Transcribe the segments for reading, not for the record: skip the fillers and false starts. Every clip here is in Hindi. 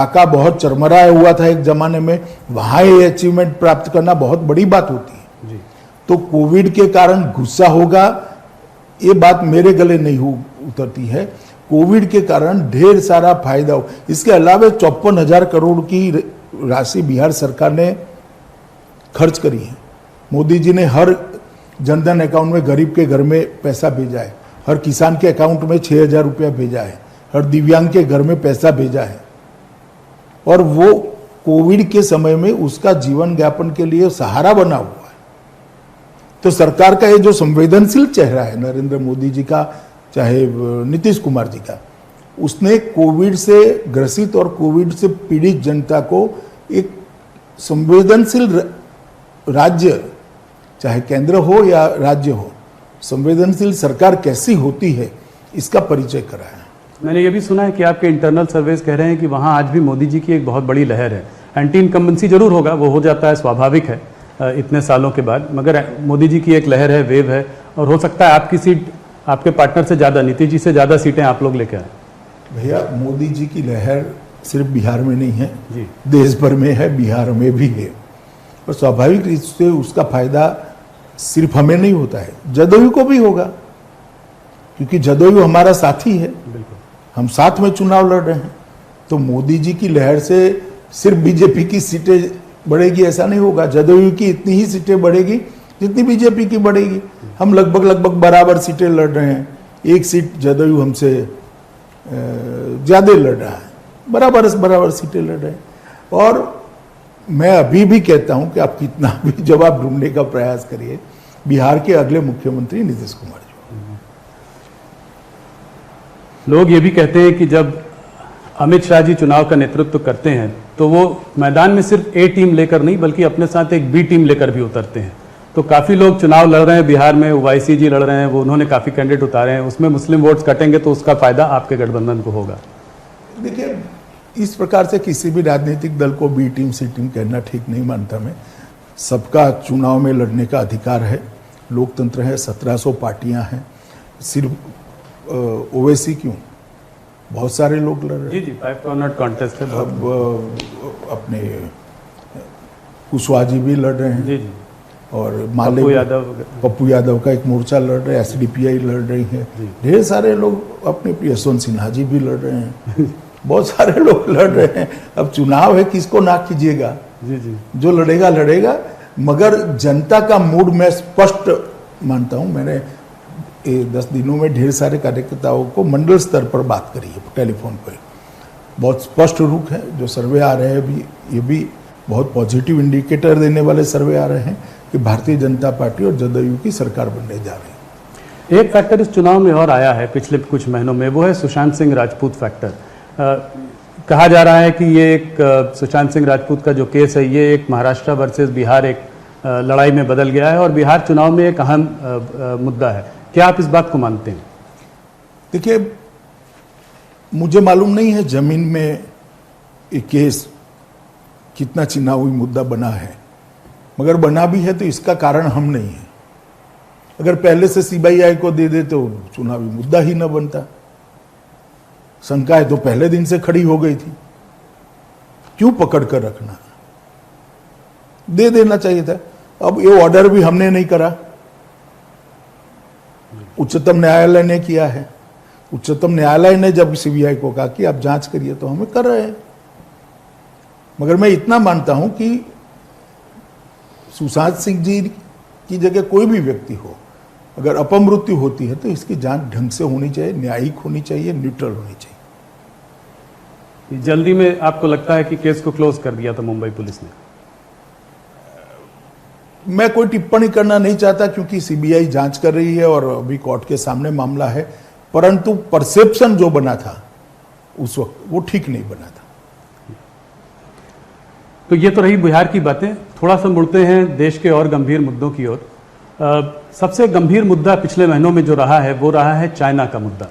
इलाका बहुत चरमराया हुआ था एक जमाने में, वहां ये अचीवमेंट प्राप्त करना बहुत बड़ी बात होती है जी। तो कोविड के कारण गुस्सा होगा, ये बात मेरे गले नहीं उतरती है। कोविड के कारण ढेर सारा फायदा हो। इसके अलावा 54,000 करोड़ की राशि बिहार सरकार ने खर्च करी है। मोदी जी ने हर जनधन अकाउंट में गरीब के घर में पैसा भेजा है, हर किसान के अकाउंट में 6,000 रुपया भेजा है, हर दिव्यांग के घर में पैसा भेजा है, और वो कोविड के समय में उसका जीवन यापन के लिए सहारा बना हुआ है। तो सरकार का ये जो संवेदनशील चेहरा है नरेंद्र मोदी जी का, चाहे नीतीश कुमार जी का, उसने कोविड से ग्रसित और कोविड से पीड़ित जनता को एक संवेदनशील राज्य, चाहे केंद्र हो या राज्य हो, संवेदनशील सरकार कैसी होती है इसका परिचय कराया। मैंने ये भी सुना है कि आपके इंटरनल सर्वेस कह रहे हैं कि वहाँ आज भी मोदी जी की एक बहुत बड़ी लहर है। एंटी इनकम्बेंसी जरूर होगा, वो हो जाता है, स्वाभाविक है इतने सालों के बाद, मगर मोदी जी की एक लहर है, वेव है, और हो सकता है आपकी सीट आपके पार्टनर से ज़्यादा, नीतीश जी से ज़्यादा सीटें आप लोग लेकर आए। भैया, मोदी जी की लहर सिर्फ बिहार में नहीं है जी, देश भर में है, बिहार में भी है, और स्वाभाविक रूप से उसका फायदा सिर्फ हमें नहीं होता है, जदयू को भी होगा, क्योंकि जदयू हमारा साथी है, हम साथ में चुनाव लड़ रहे हैं। तो मोदी जी की लहर से सिर्फ बीजेपी की सीटें बढ़ेगी ऐसा नहीं होगा, जदयू की इतनी ही सीटें बढ़ेगी जितनी बीजेपी की बढ़ेगी। हम लगभग बराबर सीटें लड़ रहे हैं, एक सीट जदयू हमसे ज्यादा लड़ रहा है, बराबर सीटें लड़ रहे हैं। और मैं अभी भी कहता हूं कि आप कितना भी जवाब ढूंढने का प्रयास करिए, बिहार के अगले मुख्यमंत्री नीतीश कुमार जी। लोग ये भी कहते हैं कि जब अमित शाह जी चुनाव का नेतृत्व करते हैं तो वो मैदान में सिर्फ ए टीम लेकर नहीं बल्कि अपने साथ एक बी टीम लेकर भी उतरते हैं। तो काफ़ी लोग चुनाव लड़ रहे हैं बिहार में, ओवैसी जी लड़ रहे हैं, वो उन्होंने काफ़ी कैंडिडेट उतारे हैं, उसमें मुस्लिम वोट्स कटेंगे तो उसका फायदा आपके गठबंधन को होगा। देखिए, इस प्रकार से किसी भी राजनीतिक दल को बी टीम सी टीम कहना ठीक नहीं मानता मैं। सबका चुनाव में लड़ने का अधिकार है, लोकतंत्र है, 1700 पार्टियां हैं, सिर्फ ओवैसी क्यों, बहुत सारे लोग लड़ रहे हैं। जी, 5 कॉर्नर कॉन्टेस्ट है। अब अपने कुशवाहा जी भी लड़ रहे हैं जी, और पप्पू यादव का एक मोर्चा लड़ रहे हैं, एसडीपीआई लड़ रही है, ढेर सारे लोग, अपने यशवंत सिन्हा जी भी लड़ रहे हैं, बहुत सारे लोग लड़ रहे हैं। अब चुनाव है, किसको ना कीजिएगा, जी, जो लड़ेगा लड़ेगा, मगर जनता का मूड मैं स्पष्ट मानता हूं। मैंने 10 दिनों में ढेर सारे कार्यकर्ताओं को मंडल स्तर पर बात करी है, टेलीफोन पर, बहुत स्पष्ट रुख है। जो सर्वे आ रहे हैं भी, ये भी बहुत पॉजिटिव इंडिकेटर देने वाले सर्वे आ रहे हैं कि भारतीय जनता पार्टी और जदयू की सरकार बनने जा रही है। एक फैक्टर इस चुनाव में और आया है पिछले कुछ महीनों में, वो है सुशांत सिंह राजपूत फैक्टर। कहा जा रहा है कि ये एक सुशांत सिंह राजपूत का जो केस है, ये एक महाराष्ट्र वर्सेस बिहार एक लड़ाई में बदल गया है और बिहार चुनाव में एक अहम मुद्दा है। क्या आप इस बात को मानते हैं? देखिए, मुझे मालूम नहीं है जमीन में ये केस कितना चुनावी मुद्दा बना है, मगर बना भी है तो इसका कारण हम नहीं है। अगर पहले से सीबीआई को दे दे तो चुनावी मुद्दा ही न बनता। शंकाएं तो पहले दिन से खड़ी हो गई थी, क्यों पकड़ कर रखना, दे देना चाहिए था। अब ये ऑर्डर भी हमने नहीं करा, उच्चतम न्यायालय ने किया है। उच्चतम न्यायालय ने जब सीबीआई को कहा कि आप जांच करिए तो हमें कर रहे हैं। मगर मैं इतना मानता हूं कि सुशांत सिंह जी की जगह कोई भी व्यक्ति हो, अगर अपमृत्यु होती है तो इसकी जांच ढंग से होनी चाहिए, न्यायिक होनी चाहिए, न्यूट्रल होनी चाहिए। जल्दी में आपको लगता है कि केस को क्लोज कर दिया था मुंबई पुलिस ने? मैं कोई टिप्पणी करना नहीं चाहता क्योंकि सीबीआई जांच कर रही है और अभी कोर्ट के सामने मामला है, परंतु परसेप्शन जो बना था उस वक्त वो ठीक नहीं बना था। तो ये तो रही बिहार की बातें। थोड़ा सा मुड़ते हैं देश के और गंभीर मुद्दों की ओर। सबसे गंभीर मुद्दा पिछले महीनों में जो रहा है वो रहा है चाइना का मुद्दा।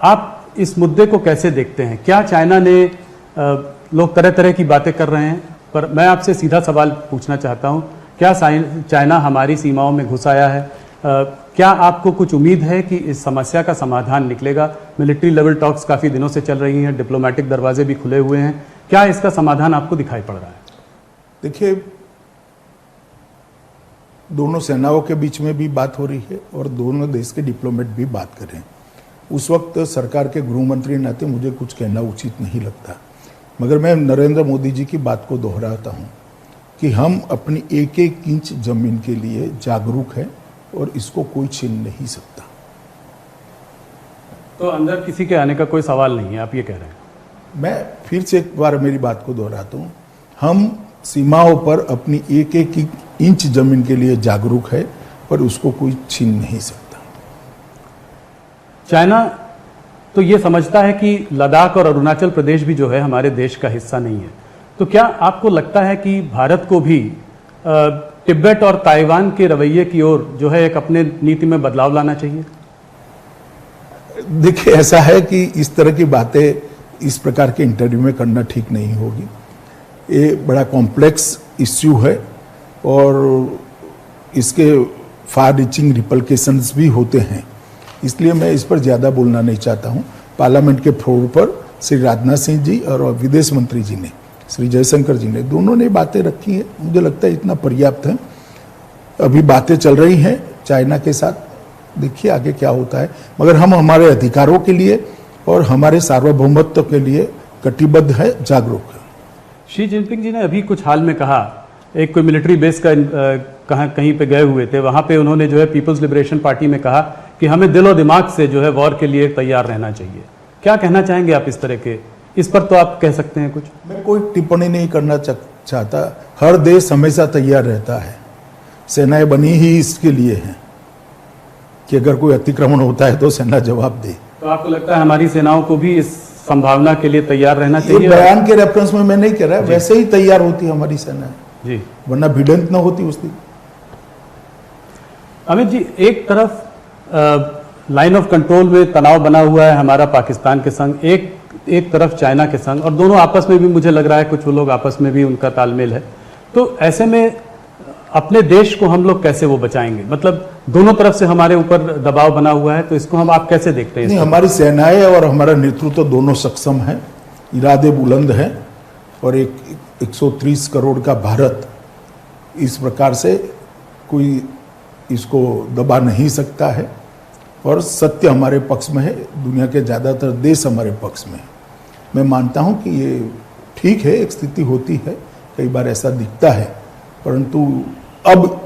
आप इस मुद्दे को कैसे देखते हैं? क्या चाइना ने, लोग तरह तरह की बातें कर रहे हैं, पर मैं आपसे सीधा सवाल पूछना चाहता हूं, क्या चाइना हमारी सीमाओं में घुस आया है? क्या आपको कुछ उम्मीद है कि इस समस्या का समाधान निकलेगा? मिलिट्री लेवल टॉक्स काफ़ी दिनों से चल रही हैं, डिप्लोमेटिक दरवाजे भी खुले हुए हैं, क्या इसका समाधान आपको दिखाई पड़ रहा है? देखिए, दोनों सेनाओं के बीच में भी बात हो रही है और दोनों देश के डिप्लोमेट भी बात कर रहे हैं। उस वक्त सरकार के गृह मंत्री नाते मुझे कुछ कहना उचित नहीं लगता, मगर मैं नरेंद्र मोदी जी की बात को दोहराता हूं कि हम अपनी एक एक इंच जमीन के लिए जागरूक हैं और इसको कोई छीन नहीं सकता। तो अंदर किसी के आने का कोई सवाल नहीं है, आप ये कह रहे हैं? मैं फिर से एक बार मेरी बात को दोहराता हूं, हम सीमाओं पर अपनी एक एक इंच जमीन के लिए जागरूक है पर उसको कोई छीन नहीं सकता। चाइना तो ये समझता है कि लद्दाख और अरुणाचल प्रदेश भी जो है हमारे देश का हिस्सा नहीं है, तो क्या आपको लगता है कि भारत को भी तिब्बत और ताइवान के रवैये की ओर जो है एक अपने नीति में बदलाव लाना चाहिए? देखिए, ऐसा है कि इस तरह की बातें इस प्रकार के इंटरव्यू में करना ठीक नहीं होगी। ये बड़ा कॉम्प्लेक्स इश्यू है और इसके फार रीचिंग रिपल्केशंस भी होते हैं, इसलिए मैं इस पर ज़्यादा बोलना नहीं चाहता हूँ। पार्लियामेंट के फ्लोर पर श्री राजनाथ सिंह जी और विदेश मंत्री जी ने, श्री जयशंकर जी ने, दोनों ने बातें रखी हैं। मुझे लगता है इतना पर्याप्त है। अभी बातें चल रही हैं चाइना के साथ, देखिए आगे क्या होता है, मगर हम हमारे अधिकारों के लिए और हमारे सार्वभौमत्व के लिए कटिबद्ध है, जागरूक है। शी जिनपिंग जी ने अभी कुछ हाल में कहा, एक कोई मिलिट्री बेस का कहीं पे गए हुए थे, वहां पे उन्होंने जो है पीपल्स लिबरेशन पार्टी में कहा कि हमें दिलो दिमाग से जो है वॉर के लिए तैयार रहना चाहिए। क्या कहना चाहेंगे आप इस तरह के? इस पर तो आप कह सकते हैं कुछ। मैं कोई टिप्पणी नहीं करना चाहता। हर देश हमेशा तैयार रहता है, सेनाएं बनी ही इसके लिए हैं कि अगर कोई अतिक्रमण होता है तो सेना जवाब दे। तो आपको लगता है हमारी सेनाओं को भी इस संभावना के लिए तैयार रहना ये चाहिए? बयान के रेफरेंस में मैं नहीं कह रहा, वैसे ही तैयार होती हमारी सेना जी, वरना भिड़ंत न होती उस दिन। अमित जी, एक तरफ लाइन ऑफ कंट्रोल में तनाव बना हुआ है हमारा पाकिस्तान के संग, एक तरफ चाइना के संग, और दोनों आपस में भी मुझे लग रहा है कुछ लोग आपस में भी उनका तालमेल है। तो ऐसे में अपने देश को हम लोग कैसे वो बचाएंगे? मतलब दोनों तरफ से हमारे ऊपर दबाव बना हुआ है, तो इसको हम आप कैसे देखते हैं? नहीं, हमारी सेनाएं और हमारा नेतृत्व दोनों सक्षम है, इरादे बुलंद हैं और 130 करोड़ का भारत इस प्रकार से कोई इसको दबा नहीं सकता है और सत्य हमारे पक्ष में है, दुनिया के ज़्यादातर देश हमारे पक्ष में है। मैं मानता हूं कि ये ठीक है, एक स्थिति होती है, कई बार ऐसा दिखता है, परंतु अब